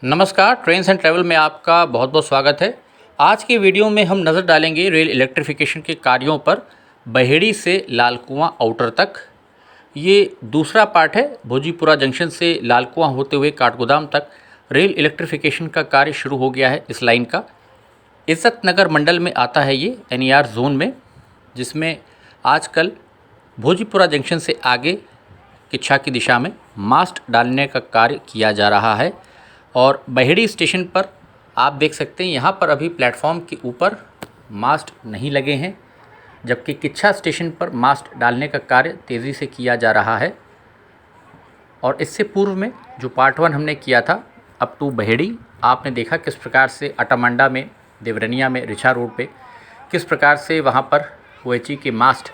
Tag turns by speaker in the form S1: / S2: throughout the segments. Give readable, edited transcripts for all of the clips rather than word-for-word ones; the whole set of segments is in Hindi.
S1: नमस्कार, ट्रेन्स एंड ट्रैवल में आपका बहुत बहुत स्वागत है। आज की वीडियो में हम नज़र डालेंगे रेल इलेक्ट्रिफिकेशन के कार्यों पर बहेड़ी से लाल कुआं आउटर तक। ये दूसरा पार्ट है। भोजीपुरा जंक्शन से लाल कुआं होते हुए काठगोदाम तक रेल इलेक्ट्रिफिकेशन का कार्य शुरू हो गया है। इस लाइन का इज्जत नगर मंडल में आता है ये NER जोन में, जिसमें आजकल भोजीपुरा जंक्शन से आगे किच्छा की दिशा में मास्ट डालने का कार्य किया जा रहा है। और बहेड़ी स्टेशन पर आप देख सकते हैं, यहाँ पर अभी प्लेटफॉर्म के ऊपर मास्ट नहीं लगे हैं, जबकि किच्छा स्टेशन पर मास्ट डालने का कार्य तेज़ी से किया जा रहा है। और इससे पूर्व में जो पार्ट 1 हमने किया था अप टू बहेड़ी, आपने देखा किस प्रकार से अटामंडा में, देवरनिया में, रिछा रोड पे किस प्रकार से वहाँ पर OHE के मास्ट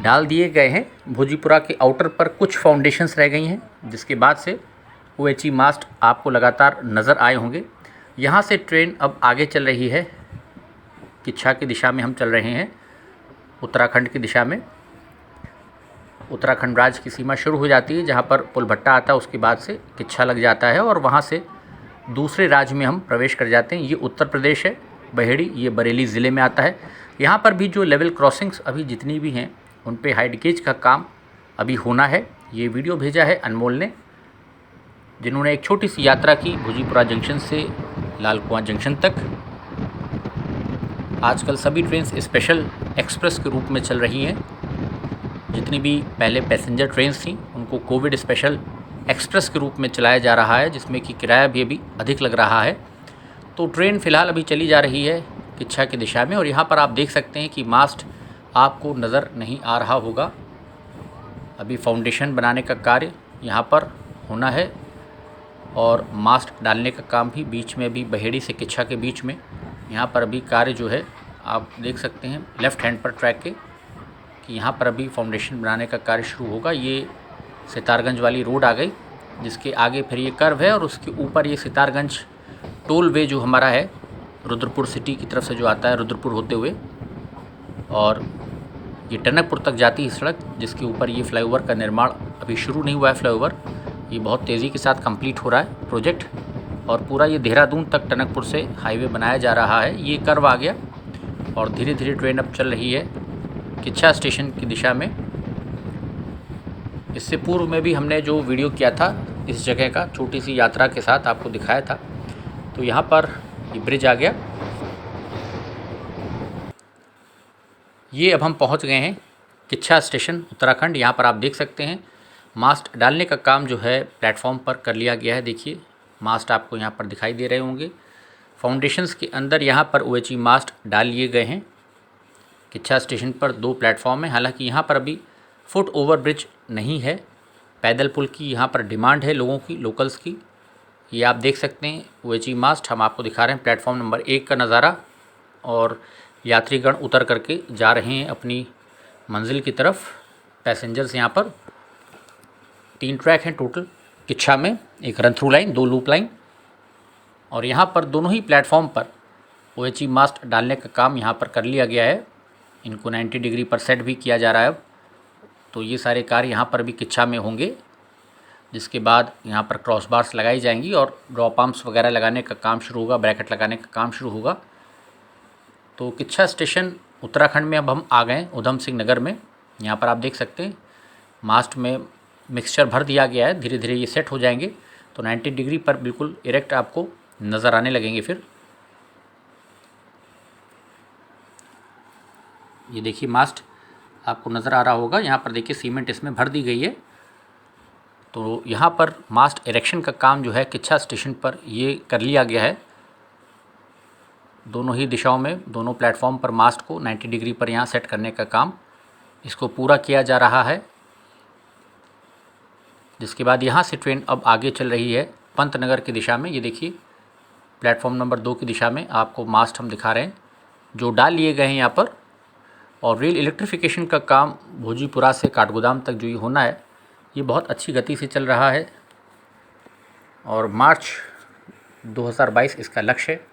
S1: डाल दिए गए हैं। भोजीपुरा के आउटर पर कुछ फाउंडेशंस रह गई हैं, जिसके बाद से OHE मास्ट आपको लगातार नज़र आए होंगे। यहाँ से ट्रेन अब आगे चल रही है, किच्छा की दिशा में हम चल रहे हैं, उत्तराखंड की दिशा में। उत्तराखंड राज्य की सीमा शुरू हो जाती है, जहाँ पर पुलभट्टा आता है, उसके बाद से किच्छा लग जाता है और वहाँ से दूसरे राज्य में हम प्रवेश कर जाते हैं। ये उत्तर प्रदेश है, बहेड़ी ये बरेली ज़िले में आता है। यहाँ पर भी जो लेवल क्रॉसिंग्स अभी जितनी भी हैं, उन पे हाइड गेज का काम अभी होना है। ये वीडियो भेजा है अनमोल ने, जिन्होंने एक छोटी सी यात्रा की भोजीपुरा जंक्शन से लाल कुआं जंक्शन तक। आजकल सभी ट्रेन स्पेशल एक्सप्रेस के रूप में चल रही हैं। जितनी भी पहले पैसेंजर ट्रेन थी, उनको कोविड स्पेशल एक्सप्रेस के रूप में चलाया जा रहा है, जिसमें कि किराया भी अभी अधिक लग रहा है। तो ट्रेन फ़िलहाल अभी चली जा रही है किच्छा की दिशा में। और यहाँ पर आप देख सकते हैं कि मास्ट आपको नज़र नहीं आ रहा होगा। अभी फाउंडेशन बनाने का कार्य यहाँ पर होना है और मास्ट डालने का काम भी बीच में, अभी बहेड़ी से किच्छा के बीच में यहाँ पर अभी कार्य जो है आप देख सकते हैं लेफ़्ट हैंड पर ट्रैक के, कि यहाँ पर अभी फाउंडेशन बनाने का कार्य शुरू होगा। ये सितारगंज वाली रोड आ गई, जिसके आगे फिर ये कर्व है और उसके ऊपर ये सितारगंज टोल वे जो हमारा है रुद्रपुर सिटी की तरफ से जो आता है, रुद्रपुर होते हुए, और ये टनकपुर तक जाती है सड़क, जिसके ऊपर ये फ्लाईओवर का निर्माण अभी शुरू नहीं हुआ है। फ्लाईओवर ये बहुत तेज़ी के साथ कंप्लीट हो रहा है प्रोजेक्ट, और पूरा ये देहरादून तक टनकपुर से हाईवे बनाया जा रहा है। ये कर्व आ गया और धीरे धीरे ट्रेन अब चल रही है किच्छा स्टेशन की दिशा में। इससे पूर्व में भी हमने जो वीडियो किया था इस जगह का, छोटी सी यात्रा के साथ आपको दिखाया था। तो यहाँ पर ये ब्रिज आ गया। ये अब हम पहुँच गए हैं किच्छा स्टेशन, उत्तराखंड। यहाँ पर आप देख सकते हैं मास्ट डालने का काम जो है प्लेटफॉर्म पर कर लिया गया है। देखिए मास्ट आपको यहाँ पर दिखाई दे रहे होंगे। फाउंडेशंस के अंदर यहाँ पर OHE मास्ट डाल लिए गए हैं। किच्छा स्टेशन पर 2 प्लेटफॉर्म है। हालांकि यहाँ पर अभी फुट ओवर ब्रिज नहीं है, पैदल पुल की यहाँ पर डिमांड है लोगों की, लोकल्स की। ये आप देख सकते हैं OHE मास्ट हम आपको दिखा रहे हैं प्लेटफॉर्म नंबर 1 का नज़ारा। और यात्रीगण उतर करके जा रहे हैं अपनी मंजिल की तरफ। पैसेंजर्स यहाँ पर 3 ट्रैक हैं टोटल किच्छा में, एक run through line, 2 loop line. और यहाँ पर दोनों ही प्लेटफॉर्म पर OHE मास्ट डालने का काम यहाँ पर कर लिया गया है। इनको 90 डिग्री पर सेट भी किया जा रहा है अब। तो ये सारे कार्य यहाँ पर भी किच्छा में होंगे, जिसके बाद यहाँ पर क्रॉस बार्स लगाई जाएंगी और ड्रॉप आर्म्स वगैरह लगाने का काम शुरू होगा, ब्रैकेट लगाने का काम शुरू होगा। तो किच्छा स्टेशन उत्तराखंड में अब हम आ गए उधम सिंह नगर में। यहाँ पर आप देख सकते हैं मास्ट में मिक्सचर भर दिया गया है, धीरे धीरे ये सेट हो जाएंगे। तो 90 डिग्री पर बिल्कुल इरेक्ट आपको नज़र आने लगेंगे। फिर ये देखिए मास्ट आपको नज़र आ रहा होगा। यहाँ पर देखिए सीमेंट इसमें भर दी गई है। तो यहाँ पर मास्ट इरेक्शन का काम जो है किच्छा स्टेशन पर ये कर लिया गया है। दोनों ही दिशाओं में, दोनों प्लेटफॉर्म पर मास्ट को 90 डिग्री पर यहाँ सेट करने का काम इसको पूरा किया जा रहा है। जिसके बाद यहाँ से ट्रेन अब आगे चल रही है पंतनगर की दिशा में। ये देखिए प्लेटफॉर्म नंबर 2 की दिशा में आपको मास्ट हम दिखा रहे हैं जो डाल लिए गए हैं यहाँ पर। और रेल इलेक्ट्रिफिकेशन का काम भोजीपुरा से काठगोदाम तक जो ये होना है, ये बहुत अच्छी गति से चल रहा है। और मार्च 2022 इसका लक्ष्य है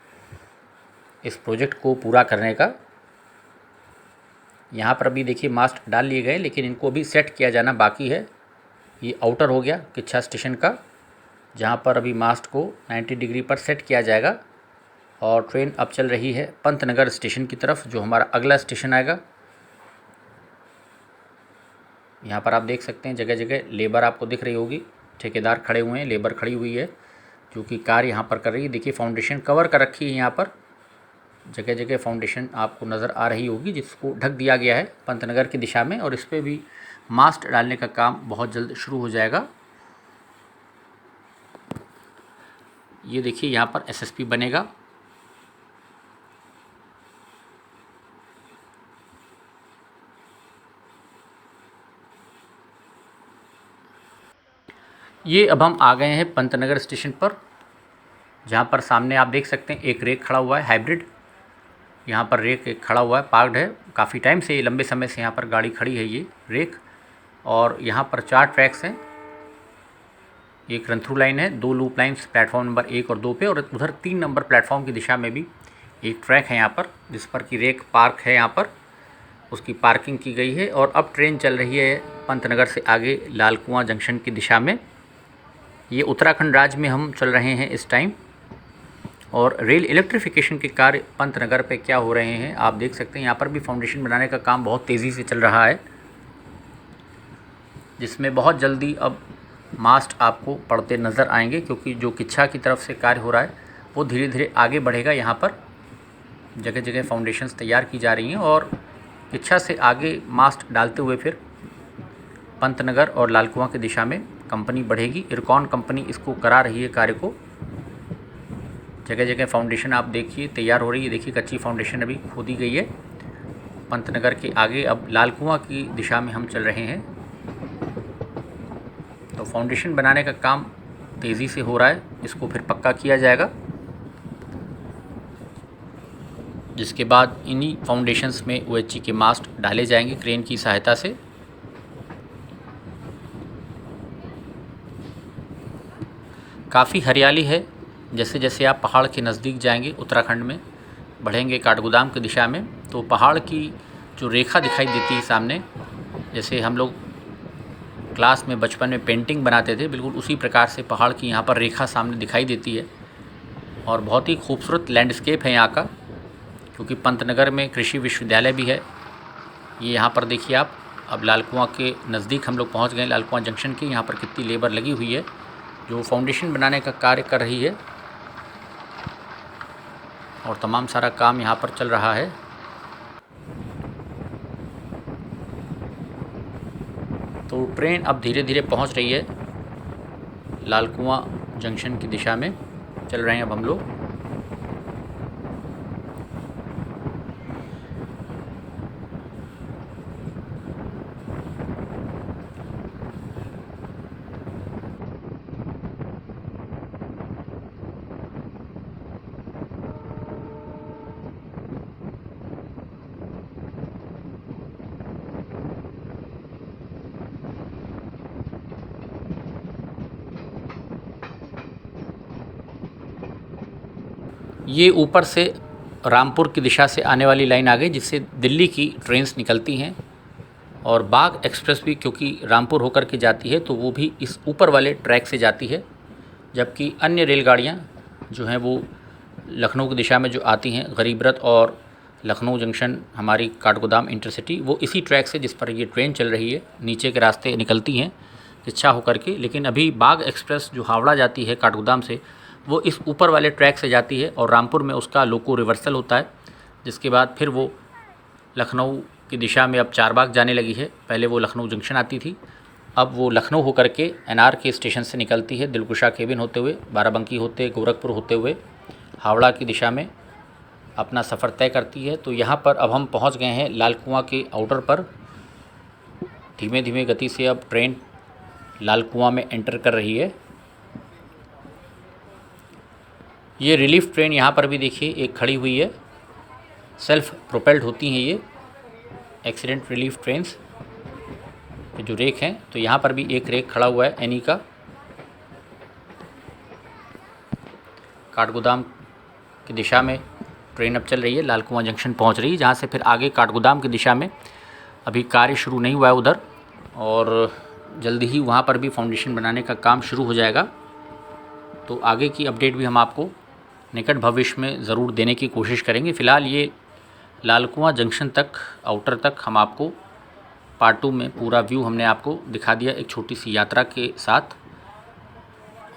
S1: इस प्रोजेक्ट को पूरा करने का। यहाँ पर अभी देखिए मास्ट डाल लिए गए, लेकिन इनको अभी सेट किया जाना बाकी है। ये आउटर हो गया किच्छा स्टेशन का। जहाँ पर अभी मास्ट को 90 डिग्री पर सेट किया जाएगा। और ट्रेन अब चल रही है पंतनगर स्टेशन की तरफ, जो हमारा अगला स्टेशन आएगा। यहाँ पर आप देख सकते हैं जगह जगह लेबर आपको दिख रही होगी, ठेकेदार खड़े हुए हैं, लेबर खड़ी हुई है जो कि कार्य यहाँ पर कर रही है। देखिए फाउंडेशन कवर कर रखी है, यहाँ पर जगह जगह फाउंडेशन आपको नज़र आ रही होगी, जिसको ढक दिया गया है पंतनगर की दिशा में। और इस पर भी मास्ट डालने का काम बहुत जल्द शुरू हो जाएगा। ये देखिए यहाँ पर एसएसपी बनेगा। ये अब हम आ गए हैं पंतनगर स्टेशन पर, जहाँ पर सामने आप देख सकते हैं एक रेक खड़ा हुआ है हाइब्रिड। यहाँ पर रेक एक खड़ा हुआ है, पार्क्ड है, काफ़ी टाइम से, लंबे समय से यहाँ पर गाड़ी खड़ी है ये रेक। और यहाँ पर 4 ट्रैक्स हैं, एक रन थ्रू लाइन है, 2 लूप लाइन्स प्लेटफॉर्म नंबर 1 और 2 पे, और उधर 3 नंबर प्लेटफॉर्म की दिशा में भी एक ट्रैक है यहाँ पर, जिस पर की रेक पार्क है, यहाँ पर उसकी पार्किंग की गई है। और अब ट्रेन चल रही है पंतनगर से आगे लाल कुआं जंक्शन की दिशा में। ये उत्तराखंड राज्य में हम चल रहे हैं इस टाइम। और रेल इलेक्ट्रिफिकेशन के कार्य पंतनगर पे क्या हो रहे हैं आप देख सकते हैं। यहाँ पर भी फाउंडेशन बनाने का काम बहुत तेज़ी से चल रहा है, जिसमें बहुत जल्दी अब मास्ट आपको पड़ते नज़र आएंगे, क्योंकि जो किच्छा की तरफ से कार्य हो रहा है वो धीरे धीरे आगे बढ़ेगा। यहाँ पर जगह जगह फाउंडेशंस तैयार की जा रही हैं और किच्छा से आगे मास्ट डालते हुए फिर पंतनगर और लाल कुआं की दिशा में कंपनी बढ़ेगी। इरकॉन कंपनी इसको करा रही है कार्य को। जगह जगह फाउंडेशन आप देखिए तैयार हो रही है। देखिए कच्ची फाउंडेशन अभी खोदी गई है पंतनगर के आगे। अब लाल कुआं की दिशा में हम चल रहे हैं, तो फाउंडेशन बनाने का काम तेज़ी से हो रहा है, इसको फिर पक्का किया जाएगा, जिसके बाद इन्हीं फाउंडेशंस में OHG के मास्ट डाले जाएंगे क्रेन की सहायता से। काफ़ी हरियाली है। जैसे जैसे आप पहाड़ के नज़दीक जाएंगे, उत्तराखंड में बढ़ेंगे काठगोदाम की दिशा में, तो पहाड़ की जो रेखा दिखाई देती है सामने, जैसे हम लोग क्लास में बचपन में पेंटिंग बनाते थे, बिल्कुल उसी प्रकार से पहाड़ की यहाँ पर रेखा सामने दिखाई देती है। और बहुत ही खूबसूरत लैंडस्केप है यहाँ का, क्योंकि पंतनगर में कृषि विश्वविद्यालय भी है। ये यहाँ पर देखिए आप, अब लाल कुआं के नज़दीक हम लोग पहुँच गए, लाल कुआं जंक्शन के। यहाँ पर कितनी लेबर लगी हुई है जो फाउंडेशन बनाने का कार्य कर रही है, और तमाम सारा काम यहाँ पर चल रहा है। तो ट्रेन अब धीरे धीरे पहुँच रही है लाल कुआं जंक्शन की दिशा में। चल रहे हैं अब हम लोग। ये ऊपर से रामपुर की दिशा से आने वाली लाइन आ गई, जिससे दिल्ली की ट्रेन्स निकलती हैं। और बाघ एक्सप्रेस भी क्योंकि रामपुर होकर के जाती है, तो वो भी इस ऊपर वाले ट्रैक से जाती है, जबकि अन्य रेलगाड़ियाँ जो हैं वो लखनऊ की दिशा में जो आती हैं, गरीब रथ और लखनऊ जंक्शन, हमारी काठगोदाम इंटरसिटी, वो इसी ट्रैक से, जिस पर ये ट्रेन चल रही है, नीचे के रास्ते निकलती हैं किच्छा होकर के। लेकिन अभी बाघ एक्सप्रेस जो हावड़ा जाती है काठगोदाम से, वो इस ऊपर वाले ट्रैक से जाती है, और रामपुर में उसका लोको रिवर्सल होता है, जिसके बाद फिर वो लखनऊ की दिशा में अब चारबाग जाने लगी है। पहले वो लखनऊ जंक्शन आती थी, अब वो लखनऊ होकर के NR के स्टेशन से निकलती है, दिलकुशा केबिन होते हुए, बाराबंकी होते, गोरखपुर होते हुए हावड़ा की दिशा में अपना सफ़र तय करती है। तो यहाँ पर अब हम पहुँच गए हैं लाल कुआं के आउटर पर। धीमे धीमे गति से अब ट्रेन लाल कुआं में एंटर कर रही है। ये रिलीफ ट्रेन यहाँ पर भी देखिए एक खड़ी हुई है, सेल्फ प्रोपेल्ड होती हैं ये एक्सीडेंट रिलीफ ट्रेन्स के जो रेक हैं। तो यहाँ पर भी एक रेक खड़ा हुआ है एनी का। काठगोदाम की दिशा में ट्रेन अब चल रही है, लाल कुआं जंक्शन पहुँच रही है, जहाँ से फिर आगे काठगोदाम की दिशा में अभी कार्य शुरू नहीं हुआ है उधर, और जल्दी ही वहाँ पर भी फाउंडेशन बनाने का काम शुरू हो जाएगा। तो आगे की अपडेट भी हम आपको निकट भविष्य में ज़रूर देने की कोशिश करेंगे। फ़िलहाल ये लाल कुआं जंक्शन तक, आउटर तक हम आपको पार्ट 2 में पूरा व्यू हमने आपको दिखा दिया एक छोटी सी यात्रा के साथ,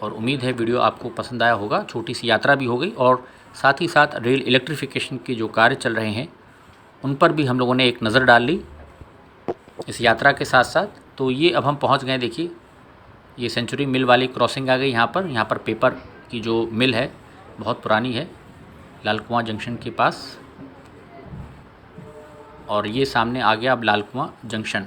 S1: और उम्मीद है वीडियो आपको पसंद आया होगा। छोटी सी यात्रा भी हो गई और साथ ही साथ रेल इलेक्ट्रिफिकेशन के जो कार्य चल रहे हैं उन पर भी हम लोगों ने एक नज़र डाल ली इस यात्रा के साथ साथ। तो ये अब हम पहुंच गए, देखिए ये सेंचुरी मिल वाली क्रॉसिंग आ गई यहाँ पर पेपर की जो मिल है बहुत पुरानी है लाल कुआं जंक्शन के पास, और ये सामने आ गया अब लाल कुआं जंक्शन।